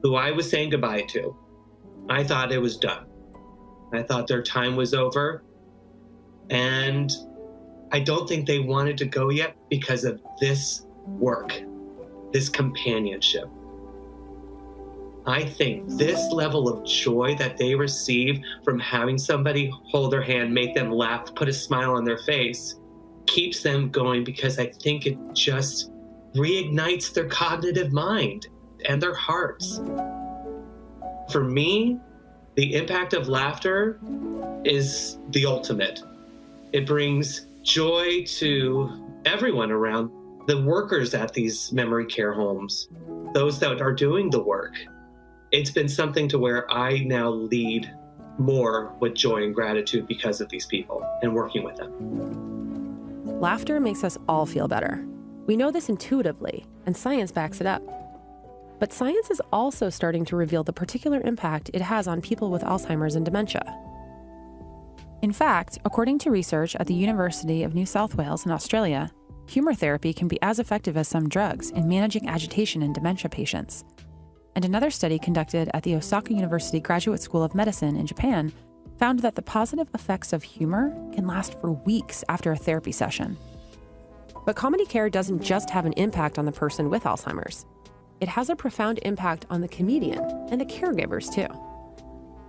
who I was saying goodbye to. I thought it was done. I thought their time was over. And I don't think they wanted to go yet because of this work, this companionship. I think this level of joy that they receive from having somebody hold their hand, make them laugh, put a smile on their face, keeps them going, because I think it just reignites their cognitive mind and their hearts. For me, the impact of laughter is the ultimate. It brings joy to everyone around, the workers at these memory care homes, those that are doing the work. It's been something to where I now lead more with joy and gratitude because of these people and working with them. Laughter makes us all feel better. We know this intuitively, and science backs it up. But science is also starting to reveal the particular impact it has on people with Alzheimer's and dementia. In fact, according to research at the University of New South Wales in Australia, humor therapy can be as effective as some drugs in managing agitation in dementia patients. And another study conducted at the Osaka University Graduate School of Medicine in Japan found that the positive effects of humor can last for weeks after a therapy session. But comedy care doesn't just have an impact on the person with Alzheimer's. It has a profound impact on the comedian and the caregivers too.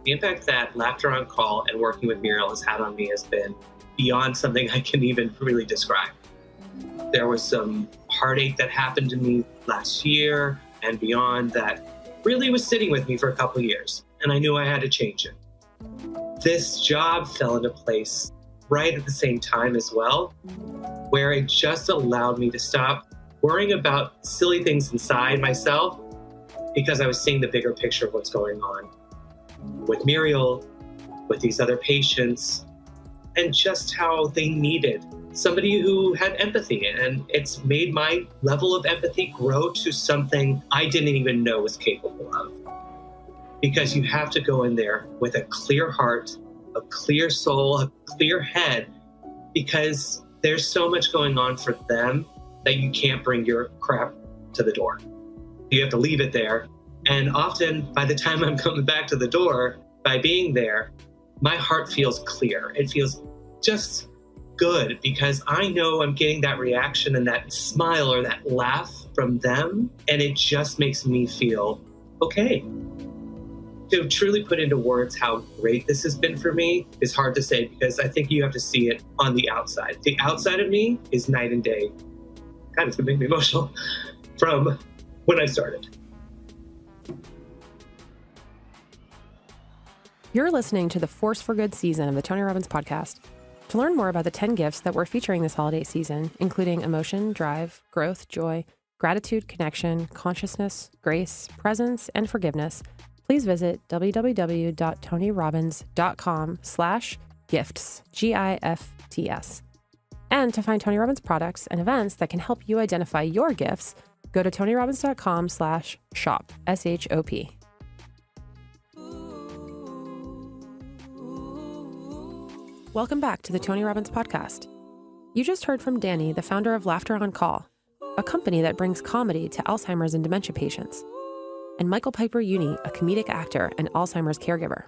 The impact that Laughter on Call and working with Muriel has had on me has been beyond something I can even really describe. There was some heartache that happened to me last year and beyond that really was sitting with me for a couple of years, and I knew I had to change it. This job fell into place right at the same time as well, where it just allowed me to stop worrying about silly things inside myself because I was seeing the bigger picture of what's going on with Muriel, with these other patients, and just how they needed somebody who had empathy. And it's made my level of empathy grow to something I didn't even know was capable of. Because you have to go in there with a clear heart, a clear soul, a clear head, because there's so much going on for them that you can't bring your crap to the door. You have to leave it there. And often, by the time I'm coming back to the door, by being there, my heart feels clear. It feels just good because I know I'm getting that reaction and that smile or that laugh from them. And it just makes me feel okay. To truly put into words how great this has been for me is hard to say because I think you have to see it on the outside. The outside of me is night and day. God, it's gonna make me emotional from when I started. You're listening to the Force for Good season of the Tony Robbins podcast. To learn more about the 10 gifts that we're featuring this holiday season, including emotion, drive, growth, joy, gratitude, connection, consciousness, grace, presence, and forgiveness, please visit www.tonyrobbins.com/gifts, GIFTS. And to find Tony Robbins products and events that can help you identify your gifts, go to tonyrobbins.com/shop, SHOP. Welcome back to the Tony Robbins podcast. You just heard from Danny, the founder of Laughter on Call, a company that brings comedy to Alzheimer's and dementia patients, and Michael Piper Uni, a comedic actor and Alzheimer's caregiver.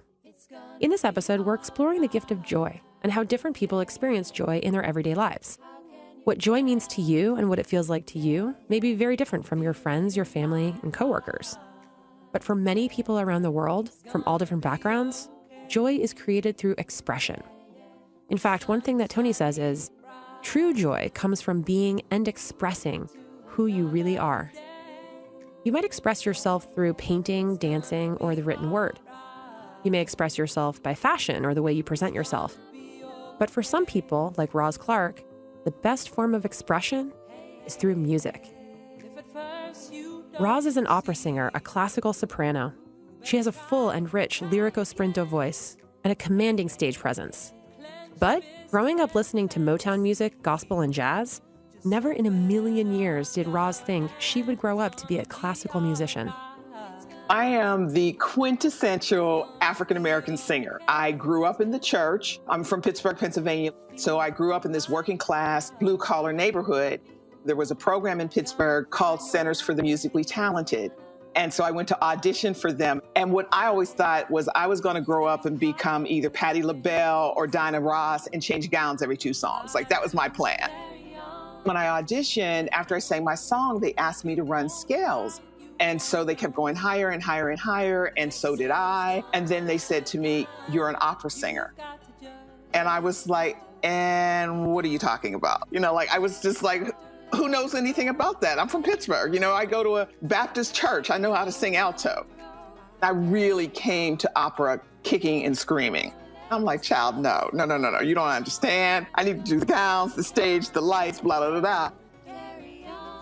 In this episode, we're exploring the gift of joy and how different people experience joy in their everyday lives. What joy means to you and what it feels like to you may be very different from your friends, your family, and coworkers. But for many people around the world, from all different backgrounds, joy is created through expression. In fact, one thing that Tony says is, true joy comes from being and expressing who you really are. You might express yourself through painting, dancing, or the written word. You may express yourself by fashion or the way you present yourself. But for some people, like Roz Clark, the best form of expression is through music. Roz is an opera singer, a classical soprano. She has a full and rich lyrico-sprinto voice and a commanding stage presence. But growing up listening to Motown music, gospel, and jazz, never in a million years did Roz think she would grow up to be a classical musician. I am the quintessential African-American singer. I grew up in the church. I'm from Pittsburgh, Pennsylvania. So I grew up in this working class, blue-collar neighborhood. There was a program in Pittsburgh called Centers for the Musically Talented. And so I went to audition for them. And what I always thought was I was going to grow up and become either Patti LaBelle or Dinah Ross and change gowns every 2 songs. Like, that was my plan. When I auditioned, after I sang my song, they asked me to run scales. And so they kept going higher and higher and higher, and so did I. And then they said to me, "You're an opera singer." And I was like, "And what are you talking about?" I was just like, who knows anything about that? I'm from Pittsburgh. I go to a Baptist church. I know how to sing alto. I really came to opera kicking and screaming. I'm like, "Child, no. You don't understand. I need to do the gowns, the stage, the lights, blah, blah, blah, blah."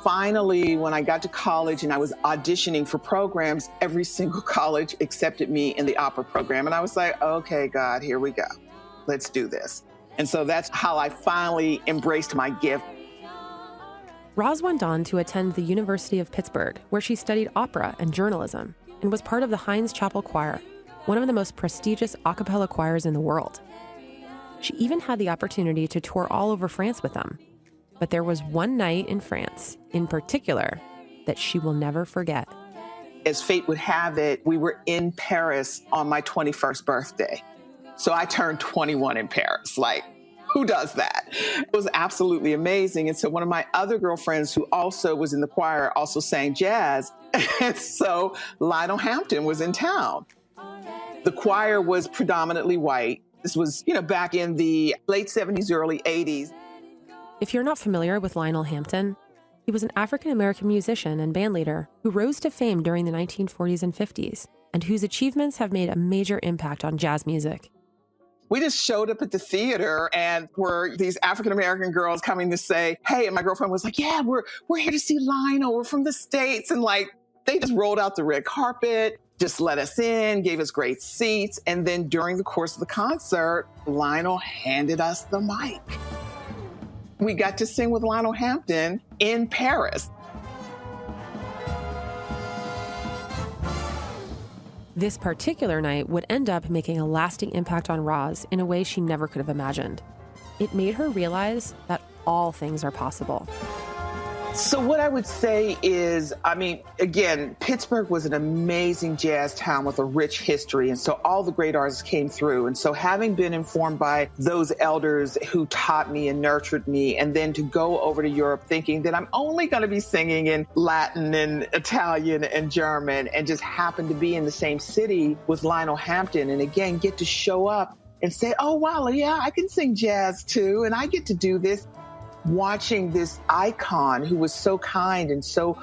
Finally, when I got to college and I was auditioning for programs, every single college accepted me in the opera program. And I was like, "Okay, God, here we go. Let's do this." And so that's how I finally embraced my gift. Roz went on to attend the University of Pittsburgh, where she studied opera and journalism and was part of the Heinz Chapel Choir, one of the most prestigious a cappella choirs in the world. She even had the opportunity to tour all over France with them. But there was one night in France, in particular, that she will never forget. As fate would have it, we were in Paris on my 21st birthday. So I turned 21 in Paris. Like, who does that? It was absolutely amazing. And so one of my other girlfriends who also was in the choir also sang jazz. And so Lionel Hampton was in town. The choir was predominantly white. This was, back in the late 70s, early 80s. If you're not familiar with Lionel Hampton, he was an African-American musician and bandleader who rose to fame during the 1940s and 50s, and whose achievements have made a major impact on jazz music. We just showed up at the theater and were these African-American girls coming to say, "Hey," and my girlfriend was like, "Yeah, we're here to see Lionel. We're from the States." And they just rolled out the red carpet, just let us in, gave us great seats. And then during the course of the concert, Lionel handed us the mic. We got to sing with Lionel Hampton in Paris. This particular night would end up making a lasting impact on Roz in a way she never could have imagined. It made her realize that all things are possible. So what I would say is, again, Pittsburgh was an amazing jazz town with a rich history. And so all the great artists came through. And so having been informed by those elders who taught me and nurtured me, and then to go over to Europe thinking that I'm only going to be singing in Latin and Italian and German, and just happen to be in the same city with Lionel Hampton, and again, get to show up and say, "Oh, wow, yeah, I can sing jazz too, and I get to do this." Watching this icon who was so kind and so